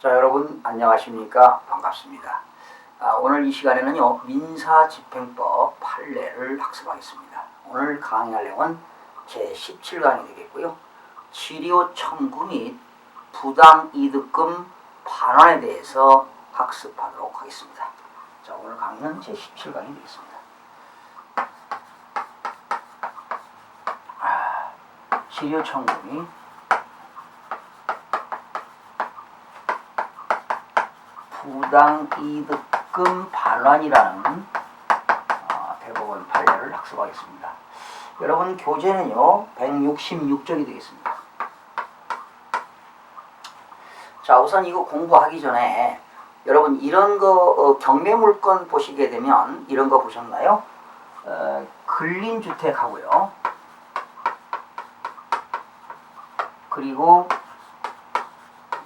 자, 여러분 안녕하십니까? 반갑습니다. 오늘 이 시간에는요, 민사집행법 판례를 학습하겠습니다. 오늘 강의할 내용은 제17강이 되겠고요. 치료 청구 및 부당이득금 반환에 대해서 학습하도록 하겠습니다. 자, 오늘 강의는 제17강이 되겠습니다. 치료 청구 및 부당이득금 반환이라는 대법원 판례를 학습하겠습니다. 여러분 교재는요 166쪽이 되겠습니다. 자, 우선 이거 공부하기 전에 여러분 이런 거 경매물건 보시게 되면 이런 거 보셨나요? 근린주택하고요, 그리고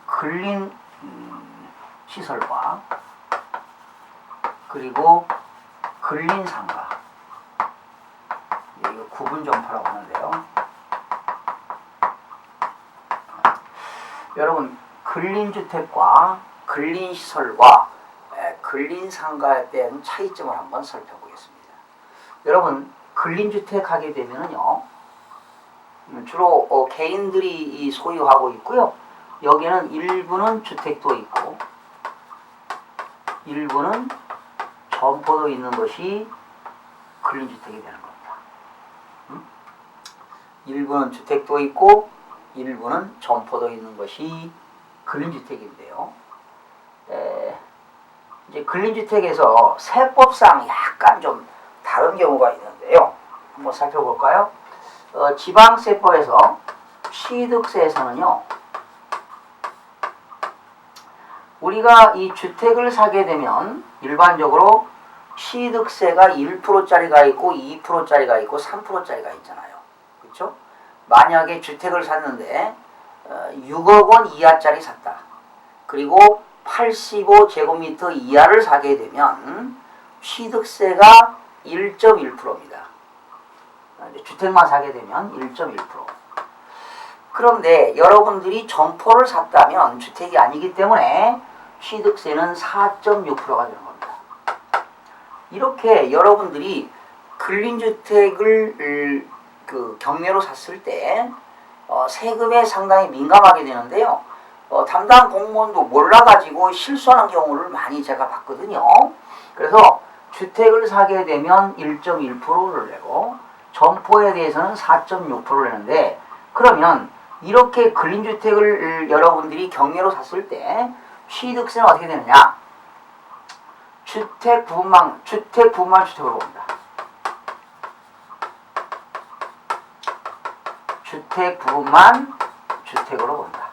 근린 시설과, 그리고 근린상가, 이거 구분점포라고 하는데요. 여러분 근린주택과 근린시설과 근린상가에 대한 차이점을 한번 살펴보겠습니다. 여러분 근린주택 하게 되면은요, 주로 개인들이 소유하고 있고요. 여기는 일부는 주택도 있고 일부는 점포도 있는 것이 근린주택이 되는 겁니다. 일부는 주택도 있고 일부는 점포도 있는 것이 근린주택인데요. 이제 근린주택에서 세법상 약간 좀 다른 경우가 있는데요. 한번 살펴볼까요? 지방세법에서 취득세에서는요, 우리가 이 주택을 사게 되면 일반적으로 취득세가 1%짜리가 있고 2%짜리가 있고 3%짜리가 있잖아요. 그렇죠? 만약에 주택을 샀는데 6억 원 이하짜리 샀다. 그리고 85제곱미터 이하를 사게 되면 취득세가 1.1%입니다. 주택만 사게 되면 1.1%. 그런데 여러분들이 점포를 샀다면 주택이 아니기 때문에 취득세는 4.6%가 되는 겁니다. 이렇게 여러분들이 근린주택을 경매로 샀을 때 세금에 상당히 민감하게 되는데요. 담당 공무원도 몰라가지고 실수하는 경우를 많이 제가 봤거든요. 그래서 주택을 사게 되면 1.1%를 내고 점포에 대해서는 4.6%를 내는데, 그러면 이렇게 근린주택을 여러분들이 경매로 샀을 때 취득세는 어떻게 되느냐? 주택 부분만 주택으로 봅니다. 주택 부분만 주택으로 본다.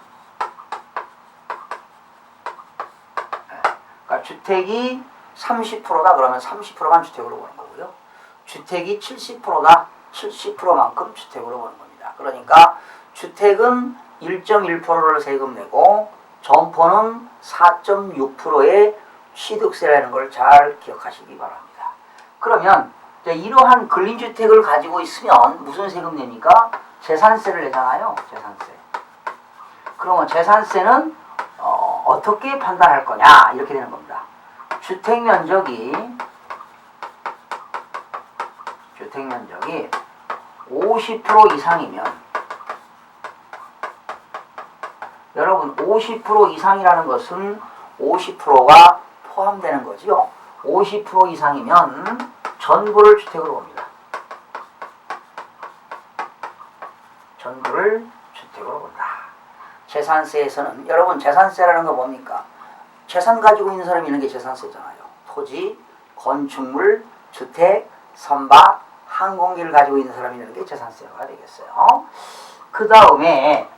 그러니까 주택이 30%다 그러면 30%만 주택으로 보는 거고요. 주택이 70%다 70%만큼 주택으로 보는 겁니다. 그러니까 주택은 1.1%를 세금 내고 점포는 4.6%의 취득세라는 걸 잘 기억하시기 바랍니다. 그러면 이러한 근린주택을 가지고 있으면 무슨 세금 냅니까? 재산세를 내잖아요. 재산세. 그러면 재산세는 어떻게 판단할 거냐? 이렇게 되는 겁니다. 주택면적이 50% 이상이면, 여러분 50% 이상이라는 것은 50%가 포함되는 거지요. 50% 이상이면 전부를 주택으로 봅니다. 전부를 주택으로 본다. 재산세에서는 여러분 재산세라는 거 뭡니까? 재산 가지고 있는 사람이 있는 게 재산세잖아요. 토지, 건축물, 주택, 선박, 항공기를 가지고 있는 사람이 있는 게 재산세가 되겠어요. 그 다음에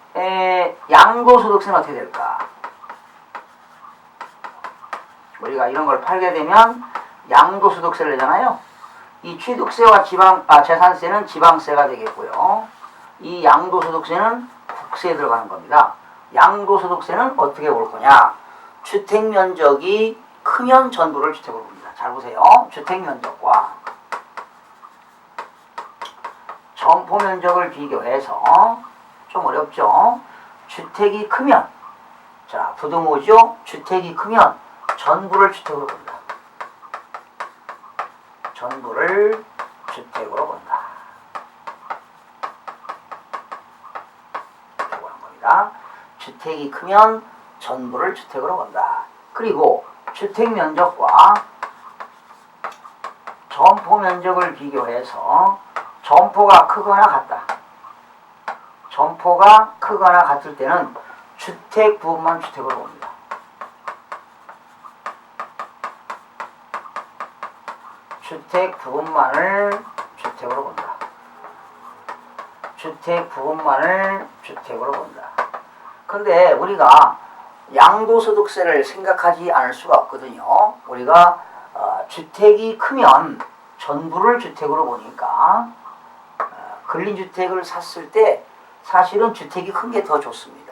양도소득세는 어떻게 될까? 우리가 이런 걸 팔게 되면 양도소득세를 내잖아요. 이 취득세와 재산세는 지방세가 되겠고요. 이 양도소득세는 국세에 들어가는 겁니다. 양도소득세는 어떻게 볼 거냐? 주택면적이 크면 전부를 주택으로 봅니다. 잘 보세요. 주택면적과 점포면적을 비교해서 좀 어렵죠? 주택이 크면 자, 부등호죠. 주택이 크면 전부를 주택으로 본다. 전부를 주택으로 본다. 이렇게 보는 겁니다. 주택이 크면 전부를 주택으로 본다. 그리고 주택 면적과 점포 면적을 비교해서 점포가 크거나 같다. 점포가 크거나 같을 때는 주택 부분만 주택으로 봅니다. 주택 부분만을 주택으로 본다. 주택 부분만을 주택으로 본다. 근데 우리가 양도소득세를 생각하지 않을 수가 없거든요. 우리가 주택이 크면 전부를 주택으로 보니까 근린주택을 샀을 때 사실은 주택이 큰 게 더 좋습니다.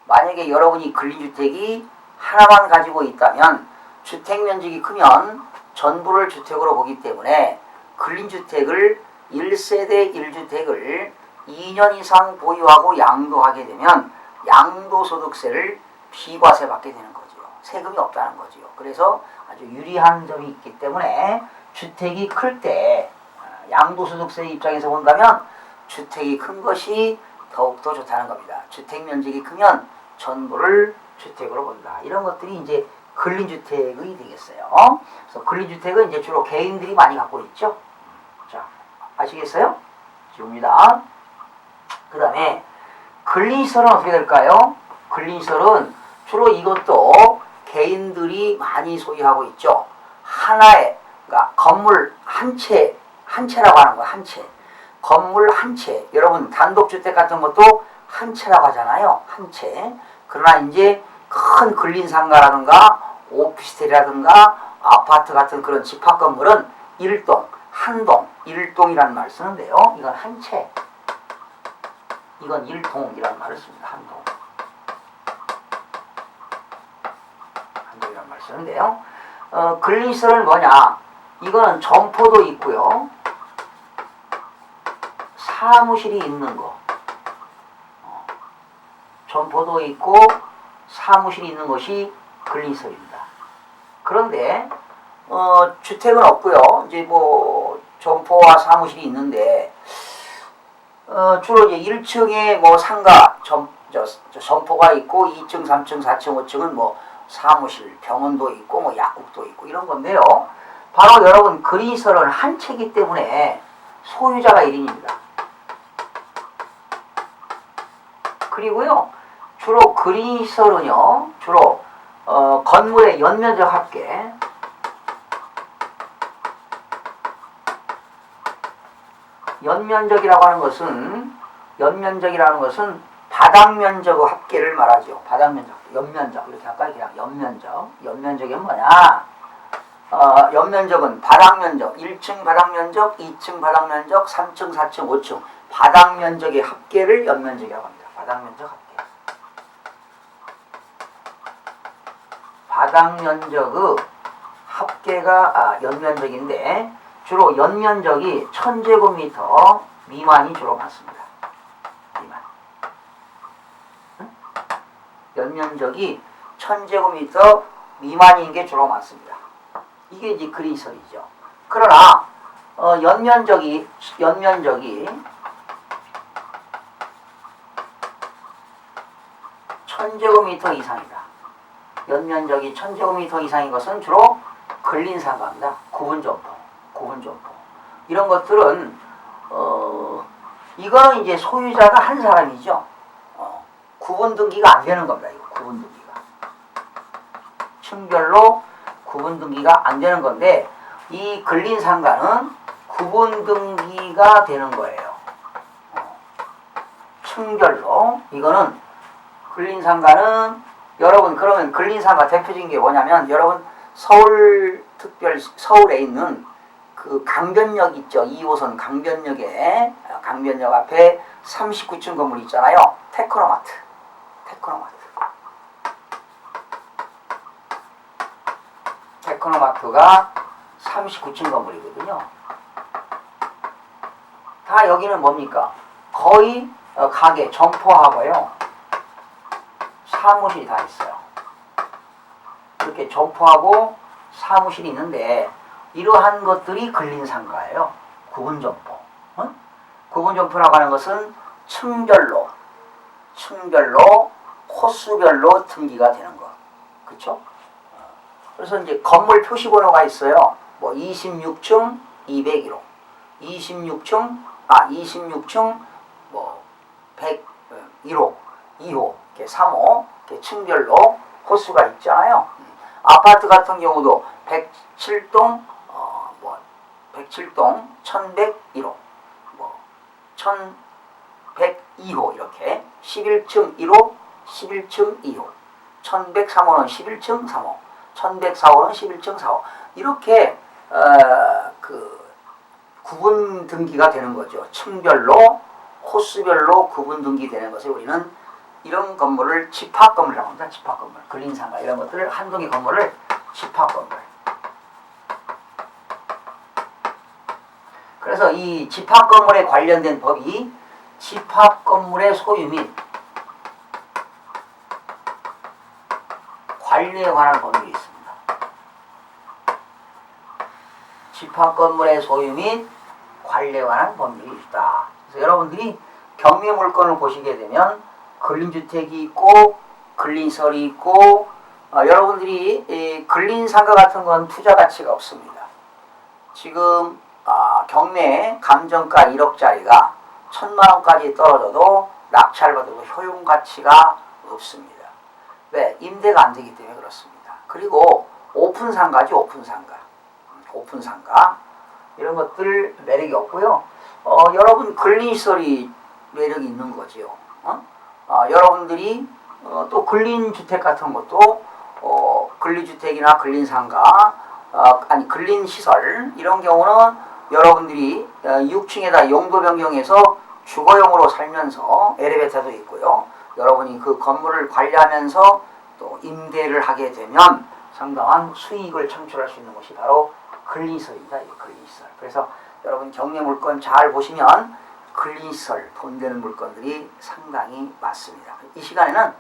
만약에 여러분이 근린주택이 하나만 가지고 있다면 주택 면적이 크면 전부를 주택으로 보기 때문에 근린주택을 1세대 1주택을 2년 이상 보유하고 양도하게 되면 양도소득세를 비과세 받게 되는 거죠. 세금이 없다는 거죠. 그래서 아주 유리한 점이 있기 때문에 주택이 클 때 양도소득세 입장에서 본다면 주택이 큰 것이 더욱더 좋다는 겁니다. 주택 면적이 크면 전부를 주택으로 본다. 이런 것들이 이제 근린주택이 되겠어요. 그래서 근린주택은 이제 주로 개인들이 많이 갖고 있죠. 자, 아시겠어요? 지웁니다. 그 다음에 근린시설은 어떻게 될까요? 근린시설은 주로 이것도 개인들이 많이 소유하고 있죠. 하나의, 그러니까 건물 한 채라고 하는 거야, 한 채. 건물 한 채. 여러분, 단독주택 같은 것도 한 채라고 하잖아요. 한 채. 그러나 이제 큰 근린상가라든가 오피스텔이라든가 아파트 같은 그런 집합 건물은 일동, 한동, 일동이라는 말을 쓰는데요. 이건 한 채. 이건 일동이라는 말을 씁니다. 한동. 한동이라는 말을 쓰는데요. 근린시설은 뭐냐? 이거는 점포도 있고요. 사무실이 있는 거. 점포도 있고 사무실이 있는 것이 근린시설입니다. 그런데 주택은 없고요. 이제 뭐 점포와 사무실이 있는데 주로 이제 1층에 뭐 상가 점포가 있고 2층, 3층, 4층, 5층은 뭐 사무실, 병원도 있고 뭐 약국도 있고 이런 건데요. 바로 여러분 근린시설은 한 채이기 때문에 소유자가 1인입니다. 그리고요. 주로 근린시설은요. 주로 건물의 연면적 합계 연면적이라고 하는 것은 바닥면적 합계를 말하죠. 바닥면적, 연면적 이렇게 할까요? 그냥 연면적. 연면적이 뭐냐? 연면적은 바닥면적, 1층 바닥면적, 2층 바닥면적, 3층, 4층, 5층 바닥면적의 합계를 연면적이라고 합니다. 바닥면적 합계. 바닥면적의 합계가 연면적인데 주로 연면적이 1000제곱미터 미만이 주로 많습니다. 미만. 응? 연면적이 1000제곱미터 미만인 게 주로 많습니다. 이게 이제 근린시설이죠. 그러나 연면적이 1000제곱미터 이상이다. 연면적이 1000제곱미터 이상인 것은 주로 근린상가입니다. 구분점포. 이런 것들은 이거는 이제 소유자가 한 사람이죠. 구분등기가 안 되는 겁니다. 이거 구분등기가. 층별로 구분등기가 안 되는 건데 이 근린상가는 구분등기가 되는 거예요. 층별로. 이거는 근린상가는 여러분 그러면 근린상가 대표적인 게 뭐냐면 여러분 서울에 있는 그 강변역 있죠. 2호선 강변역 앞에 39층 건물 있잖아요. 테크노마트가 39층 건물이거든요. 다 여기는 뭡니까? 거의 가게 점포하고요. 사무실이 다 있어요. 이렇게 점포하고 사무실이 있는데 이러한 것들이 근린상가예요. 구분점포. 구분점포라고 하는 것은 층별로 코스별로 등기가 되는 것. 그쵸? 그래서 이제 건물 표시번호가 있어요. 뭐 26층 201호, 26층 뭐 101호, 2호, 3호, 층별로 호수가 있잖아요. 아파트 같은 경우도 107동 107동 1101호, 뭐 1102호 이렇게 11층 1호, 11층 2호, 1103호는 11층 3호, 1104호는 11층 4호 이렇게 그 구분 등기가 되는 거죠. 층별로 호수별로 구분 등기되는 것을 우리는 이런 건물을 집합건물이라고 합니다. 집합건물, 근린상가 이런 것들을 한 동의 건물을 집합건물. 그래서 이 집합건물에 관련된 법이 집합건물의 소유 및 관리에 관한 법률이 있습니다. 집합건물의 소유 및 관리에 관한 법률이 있다. 그래서 여러분들이 경매물건을 보시게 되면 근린주택이 있고 근린설이 있고 여러분들이 근린상가 같은 건 투자 가치가 없습니다. 지금 경매 감정가 1억짜리가 1,000만원까지 떨어져도 낙찰받아도 효용 가치가 없습니다. 왜? 임대가 안 되기 때문에 그렇습니다. 그리고 오픈상가죠. 오픈상가 이런 것들 매력이 없고요. 여러분 근린시설이 매력이 있는 거지요. 여러분들이 또 근린주택 같은 것도 근린주택이나 근린상가 근린시설 이런 경우는 여러분들이 6층에다 용도 변경해서 주거용으로 살면서 엘리베이터도 있고요. 여러분이 그 건물을 관리하면서 또 임대를 하게 되면 상당한 수익을 창출할 수 있는 것이 바로 근린시설입니다. 근린시설. 그래서 여러분 경매물건 잘 보시면 근린시설, 돈 되는 물건들이 상당히 많습니다. 이 시간에는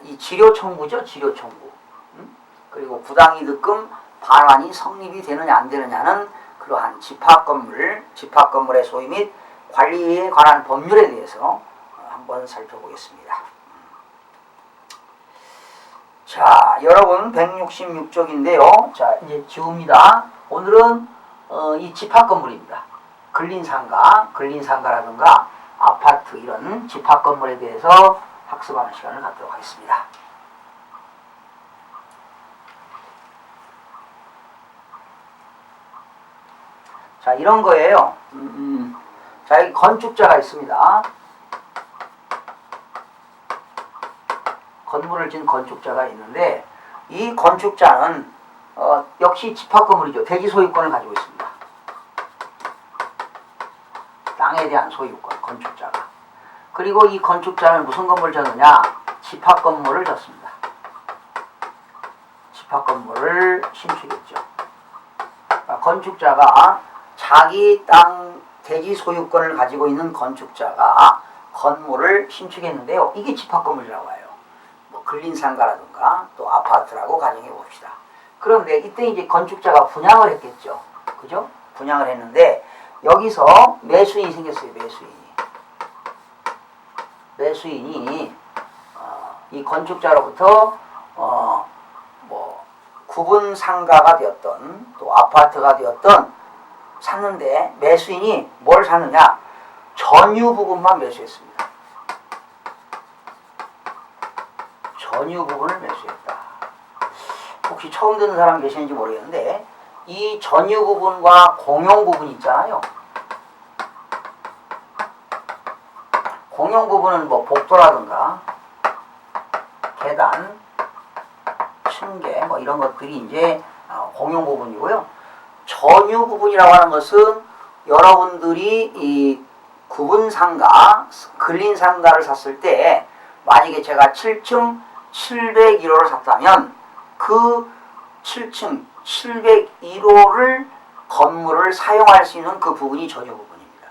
이 지료청구죠. 지료청구. 그리고 부당이득금 반환이 성립이 되느냐 안 되느냐는 그러한 집합건물의 소유 및 관리에 관한 법률에 대해서 한번 살펴보겠습니다. 자, 여러분 166쪽인데요. 자, 이제 지웁니다. 오늘은 이 집합건물입니다. 근린상가라든가 아파트 이런 집합건물에 대해서 학습하는 시간을 갖도록 하겠습니다. 자, 이런 거예요. 자, 여기 건축자가 있습니다. 건물을 지은 건축자가 있는데 이 건축자는 역시 집합건물이죠. 대지 소유권을 가지고 있습니다. 땅에 대한 소유권, 건축자가. 그리고 이 건축자는 무슨 건물을 졌느냐? 집합건물을 졌습니다. 집합건물을 신축했죠. 건축자가 자기 땅 대지 소유권을 가지고 있는 건축자가 건물을 신축했는데요. 이게 집합건물이라고 해요. 뭐 근린상가라든가 또 아파트라고 가정해 봅시다. 그런데 이때 이제 건축자가 분양을 했겠죠. 그죠? 분양을 했는데 여기서 매수인이 생겼어요. 매수인이 이 건축자로부터 뭐 구분 상가가 되었던 또 아파트가 되었던 샀는데 매수인이 뭘 샀느냐? 전유 부분만 매수했습니다. 전유 부분을 매수했다. 혹시 처음 듣는 사람 계시는지 모르겠는데 이 전유 부분과 공용 부분 있잖아요. 공용 부분은 뭐 복도라든가 계단, 층계 뭐 이런 것들이 이제 공용 부분이고요. 전유 부분이라고 하는 것은 여러분들이 이 구분상가, 근린상가를 샀을 때 만약에 제가 7층 701호를 샀다면 그 7층 701호를 건물을 사용할 수 있는 그 부분이 전유 부분입니다.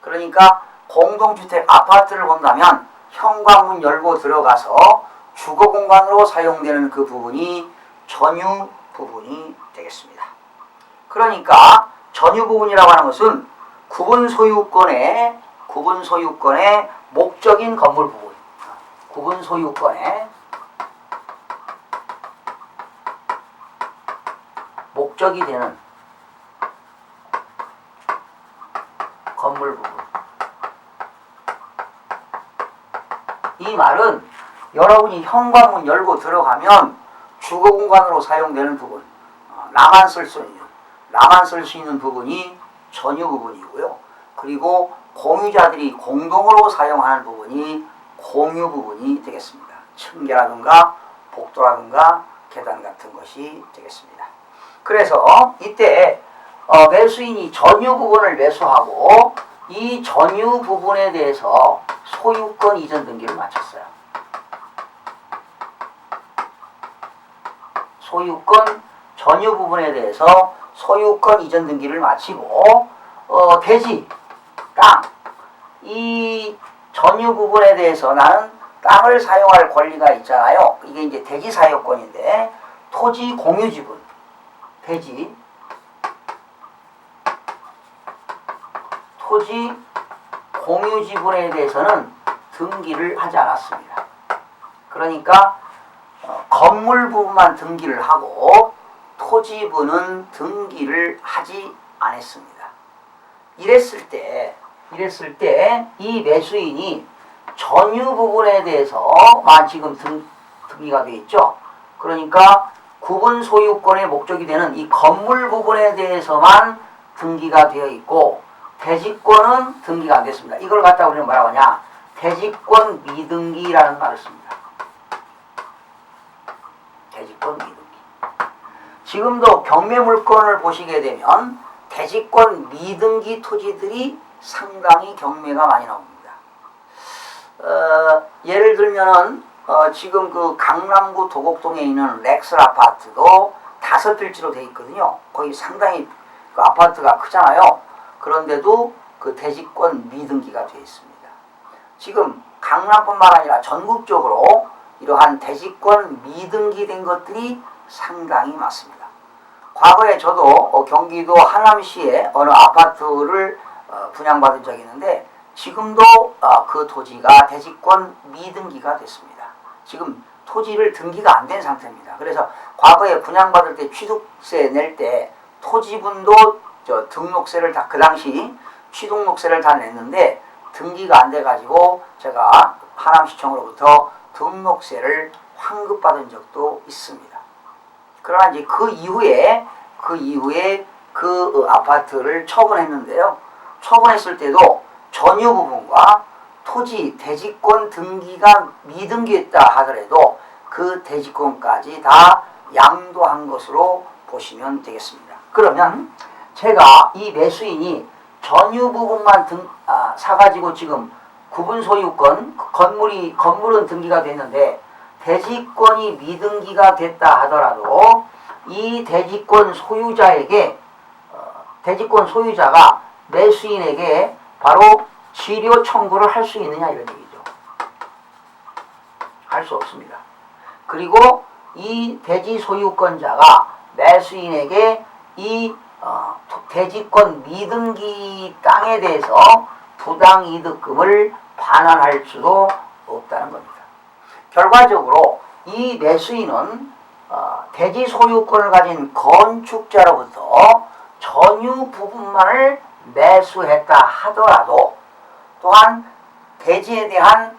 그러니까 공동주택 아파트를 본다면 현관문 열고 들어가서 주거 공간으로 사용되는 그 부분이 전유 부분이 되겠습니다. 그러니까 전유 부분이라고 하는 것은 구분 소유권의 목적인 건물 부분, 구분 소유권의 목적이 되는 건물 부분. 이 말은 여러분이 현관문 열고 들어가면 주거 공간으로 사용되는 부분, 나만 쓸 수 있는 부분이 전유 부분이고요. 그리고 공유자들이 공동으로 사용하는 부분이 공유 부분이 되겠습니다. 층계라든가 복도라든가 계단 같은 것이 되겠습니다. 그래서 이때 매수인이 전유 부분을 매수하고 이 전유 부분에 대해서 소유권 이전 등기를 마쳤어요. 전유 부분에 대해서 소유권 이전 등기를 마치고 대지, 땅, 이 전유 부분에 대해서 나는 땅을 사용할 권리가 있잖아요. 이게 이제 대지 사용권인데 토지 공유 지분, 대지, 토지 공유 지분에 대해서는 등기를 하지 않았습니다. 그러니까 건물 부분만 등기를 하고 토지부는 등기를 하지 않았습니다. 이랬을 때 이 매수인이 전유 부분에 대해서만 지금 등기가 되어 있죠. 그러니까 구분 소유권의 목적이 되는 이 건물 부분에 대해서만 등기가 되어 있고 대지권은 등기가 안 됐습니다. 이걸 갖다 우리는 뭐라고 하냐? 대지권 미등기라는 말을 씁니다. 대지권 미등기. 지금도 경매물건을 보시게 되면 대지권 미등기 토지들이 상당히 경매가 많이 나옵니다. 예를 들면은 지금 그 강남구 도곡동에 있는 렉스 아파트도 5필지로 되어 있거든요. 거기 상당히 그 아파트가 크잖아요. 그런데도 그 대지권 미등기가 되어 있습니다. 지금 강남뿐만 아니라 전국적으로 이러한 대지권 미등기된 것들이 상당히 많습니다. 과거에 저도 경기도 하남시에 어느 아파트를 분양받은 적이 있는데 지금도 그 토지가 대지권 미등기가 됐습니다. 지금 토지를 등기가 안 된 상태입니다. 그래서 과거에 분양받을 때 취득세 낼 때 토지분도 등록세를 다 그 당시 취등록세를 다 냈는데 등기가 안 돼가지고 제가 하남시청으로부터 등록세를 환급받은 적도 있습니다. 그러나 이제 그 이후에 그 아파트를 처분했는데요. 처분했을 때도 전유 부분과 토지 대지권 등기가 미등기했다 하더라도 그 대지권까지 다 양도한 것으로 보시면 되겠습니다. 그러면 제가 이 매수인이 전유 부분만 사가지고 지금 구분 소유권, 건물은 등기가 됐는데 대지권이 미등기가 됐다 하더라도 이 대지권 소유자가 매수인에게 바로 취료 청구를 할 수 있느냐 이런 얘기죠. 할 수 없습니다. 그리고 이 대지 소유권자가 매수인에게 이 대지권 미등기 땅에 대해서 부당이득금을 반환할 수도 없다는 겁니다. 결과적으로 이 매수인은 대지 소유권을 가진 건축자로부터 전유 부분만을 매수했다 하더라도 또한 대지에 대한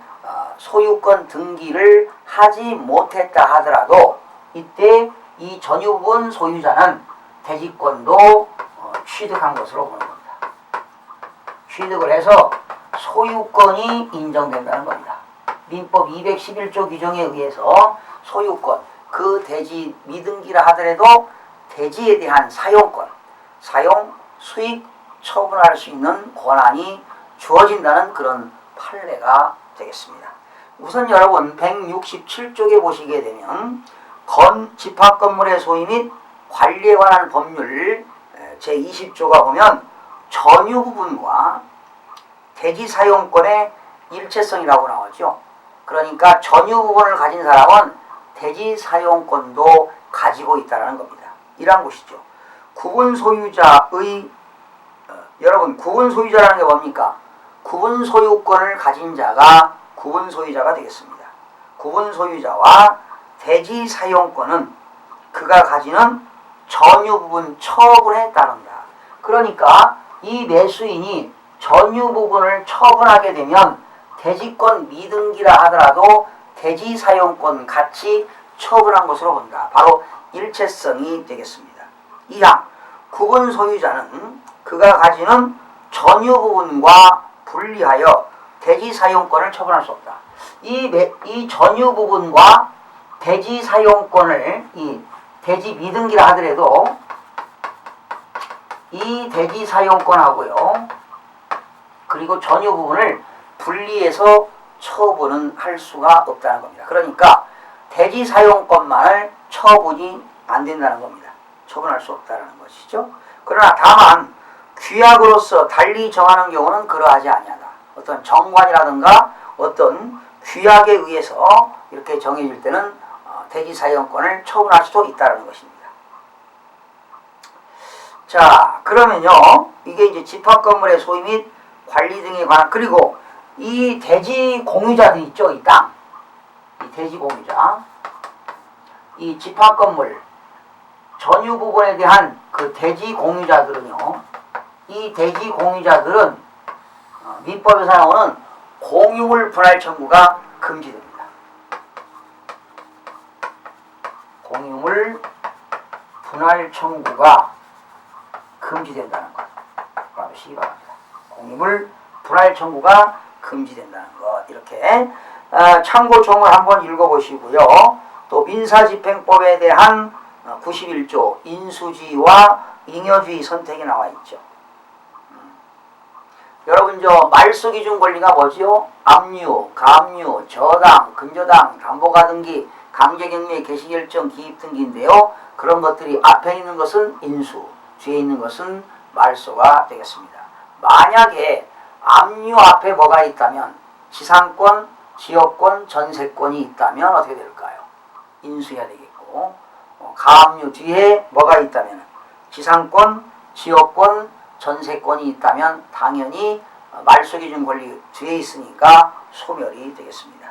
소유권 등기를 하지 못했다 하더라도 이때 이 전유 부분 소유자는 대지권도 취득한 것으로 보는 겁니다. 취득을 해서 소유권이 인정된다는 겁니다. 민법 211조 규정에 의해서 소유권, 그 대지 미등기라 하더라도 대지에 대한 사용권, 사용, 수익, 처분할 수 있는 권한이 주어진다는 그런 판례가 되겠습니다. 우선 여러분 167쪽에 보시게 되면 집합건물의 소유 및 관리에 관한 법률 제20조가 보면 전유 부분과 대지 사용권의 일체성이라고 나오죠. 그러니까 전유 부분을 가진 사람은 대지 사용권도 가지고 있다는 겁니다. 이란 것이죠. 구분 소유자의 여러분 구분 소유자라는 게 뭡니까? 구분 소유권을 가진 자가 구분 소유자가 되겠습니다. 구분 소유자와 대지 사용권은 그가 가지는 전유 부분 처분에 따른다. 그러니까 이 매수인이 전유 부분을 처분하게 되면 대지권 미등기라 하더라도 대지 사용권 같이 처분한 것으로 본다. 바로 일체성이 되겠습니다. 2항 구분 소유자는 그가 가지는 전유 부분과 분리하여 대지 사용권을 처분할 수 없다. 이 전유 부분과 대지 사용권을 이 대지 미등기라 하더라도 이 대지 사용권하고요. 그리고 전유 부분을 분리해서 처분은 할 수가 없다는 겁니다. 그러니까 대지 사용권만을 처분이 안 된다는 겁니다. 처분할 수 없다는 것이죠. 그러나 다만 규약으로서 달리 정하는 경우는 그러하지 아니하다. 어떤 정관이라든가 어떤 규약에 의해서 이렇게 정해질 때는 대지 사용권을 처분할 수도 있다는 것입니다. 자, 그러면요, 이게 이제 집합 건물의 소유 및 관리 등에 관한, 그리고 이 대지 공유자들 있죠, 이 땅. 이 대지 공유자. 이 집합 건물, 전유 부분에 대한 그 대지 공유자들은요, 이 대지 공유자들은 민법에서 나오는 공유물 분할 청구가 금지됩니다. 공유물 분할 청구가 금지된다는 것. 봐주시기 바랍니다. 공유물 분할 청구가 금지된다는 것. 이렇게 참고총을 한번 읽어보시고요. 또 민사집행법에 대한 91조 인수주의와 잉여주의 선택이 나와 있죠. 여러분 말소기준 권리가 뭐지요? 압류, 감류, 저당, 근저당, 담보가등기, 강제경매, 개시결정, 기입등기인데요. 그런 것들이 앞에 있는 것은 인수, 뒤에 있는 것은 말소가 되겠습니다. 만약에 압류 앞에 뭐가 있다면 지상권, 지역권, 전세권이 있다면 어떻게 될까요? 인수해야 되겠고, 가압류 뒤에 뭐가 있다면 지상권, 지역권, 전세권이 있다면 당연히 말소기준 권리 뒤에 있으니까 소멸이 되겠습니다.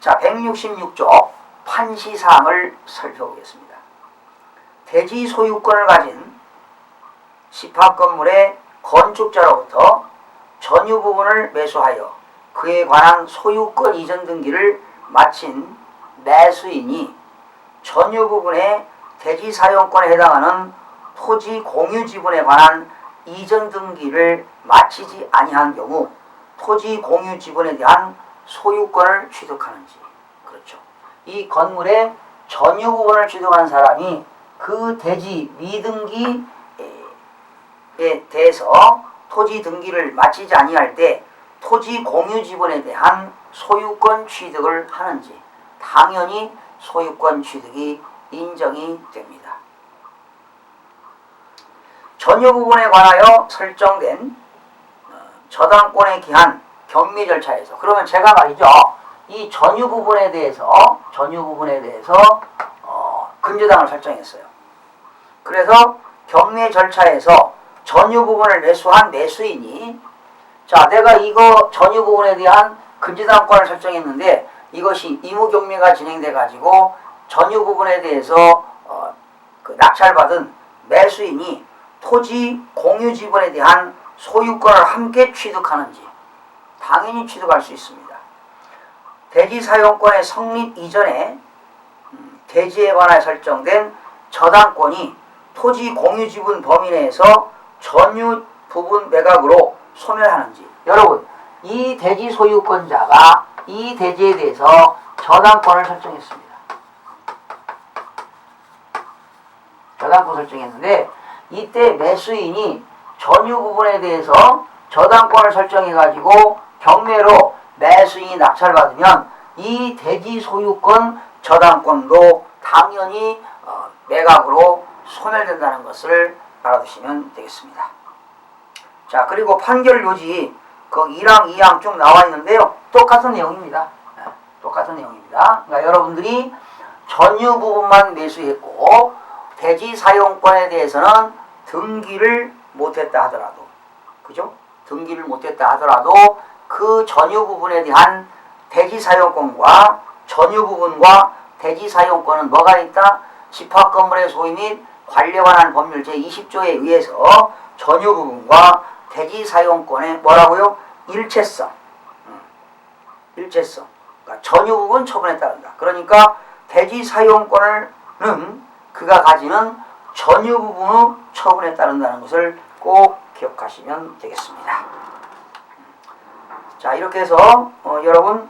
자, 166조 판시사항을 살펴보겠습니다. 대지 소유권을 가진 집합건물의 건축자로부터 전유 부분을 매수하여 그에 관한 소유권 이전 등기를 마친 매수인이 전유 부분의 대지 사용권에 해당하는 토지 공유 지분에 관한 이전 등기를 마치지 아니한 경우 토지 공유 지분에 대한 소유권을 취득하는지. 그렇죠. 이 건물의 전유 부분을 취득한 사람이 그 대지 미등기에 대해서 토지 등기를 마치지 아니할 때 토지 공유 지분에 대한 소유권 취득을 하는지. 당연히 소유권 취득이 인정이 됩니다. 전유 부분에 관하여 설정된 저당권에 기한 경매 절차에서, 그러면 제가 말이죠, 이 전유 부분에 대해서 근저당을 설정했어요. 그래서 경매 절차에서 전유 부분을 매수한 매수인이, 자, 내가 이거 전유 부분에 대한 근저당권을 설정했는데 이것이 의무경매가 진행돼 가지고 전유 부분에 대해서 그 낙찰받은 매수인이 토지 공유 지분에 대한 소유권을 함께 취득하는지. 당연히 취득할 수 있습니다. 대지 사용권의 성립 이전에 대지에 관하여 설정된 저당권이 토지 공유 지분 범위 내에서 전유 부분 매각으로 소멸하는지. 여러분, 이 대지 소유권자가 이 대지에 대해서 저당권을 설정했습니다. 저당권 설정했는데 이때 매수인이 전유 부분에 대해서 저당권을 설정해가지고 경매로 매수인이 낙찰받으면 이 대지 소유권 저당권도 당연히 매각으로 소멸된다는 것을 알아두시면 되겠습니다. 자, 그리고 판결 요지 그 1항, 2항 쭉 나와 있는데요. 똑같은 내용입니다. 똑같은 내용입니다. 그러니까 여러분들이 전유 부분만 매수했고 대지 사용권에 대해서는 등기를 못했다 하더라도, 그죠? 등기를 못했다 하더라도 그 전유 부분에 대한 대지 사용권과 전유 부분과 대지 사용권은 뭐가 있다? 집합건물의 소유 및 관리에 관한 법률 제20조에 의해서 전유 부분과 대지 사용권의 뭐라고요? 일체성. 일체성. 그러니까 전유 부분 처분에 따른다. 그러니까 대지 사용권은 그가 가지는 전유 부분의 처분에 따른다는 것을 꼭 기억하시면 되겠습니다. 자, 이렇게 해서 여러분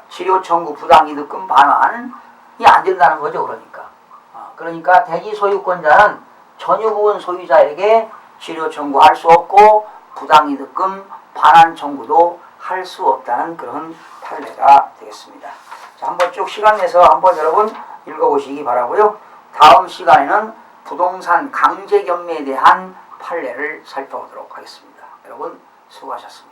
치료 청구 부당이득금 반환이 안 된다는 거죠. 그러니까 대지 소유권자는 전유 부분 소유자에게 치료 청구할 수 없고 부당이득금 반환 청구도 할 수 없다는 그런 판례가 되겠습니다. 자, 한번 쭉 시간 내서 한번 여러분 읽어보시기 바라고요. 다음 시간에는 부동산 강제 경매에 대한 판례를 살펴보도록 하겠습니다. 여러분 수고하셨습니다.